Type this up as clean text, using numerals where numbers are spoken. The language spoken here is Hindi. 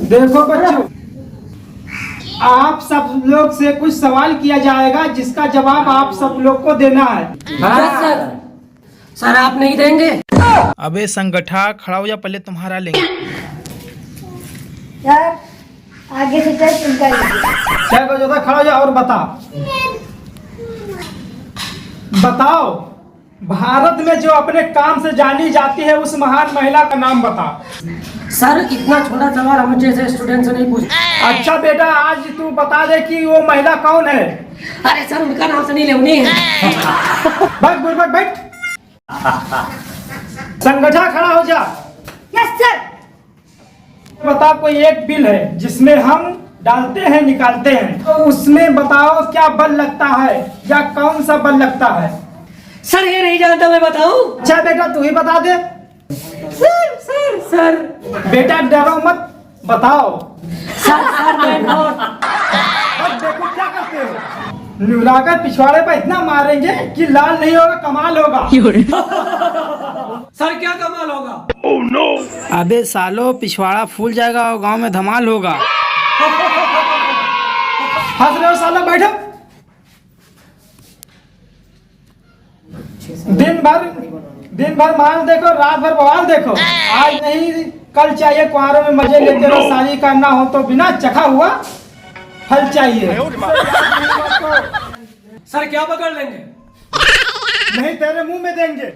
देखो बच्चों, आप सब लोग से कुछ सवाल किया जाएगा जिसका जवाब आप सब लोग को देना है। सर। सर आप नहीं देंगे? अबे संगठा खड़ा हो जा, पहले तुम्हारा लेंगे। यार आगे से टेस्ट उनका क्या को जोता खड़ा हो जा और बताओ भारत में जो अपने काम से जानी जाती है उस महान महिला का नाम बता। सर इतना छोटा सवाल हम जैसे स्टूडेंट से नहीं पूछ। अच्छा बेटा, आज तू बता दे कि वो महिला कौन है। अरे सर उनका नाम से नहीं लेवनी है। बैठ। संगठा खड़ा हो जा। Yes sir. बता, कोई एक बिल है जिसमें हम डालते हैं निकालते हैं, तो उसमें बताओ क्या बल लगता है या कौन सा बल लगता है। सर ये नहीं जानता, मैं बताऊं? अच्छा बेटा तू ही बता दे। सर बेटा डरो मत, बताओ। सर मैं नोट। अब देखो क्या करते हो, नुराकर पिछवाड़े पर इतना मारेंगे कि लाल नहीं होगा, कमाल होगा। सर क्या कमाल होगा? Oh, no! अबे सालो पिछवाड़ा फूल जाएगा और गांव में धमाल होगा। हंस रहे हो सालो, बैठो। दिन भर माल देखो, रात भर बवाल देखो। आज नहीं कल चाहिए कुआरों में मजे लेते रहो, शादी करना हो तो बिना चखा हुआ फल चाहिए। सर क्या पकड़ लेंगे? नहीं तेरे मुंह में देंगे।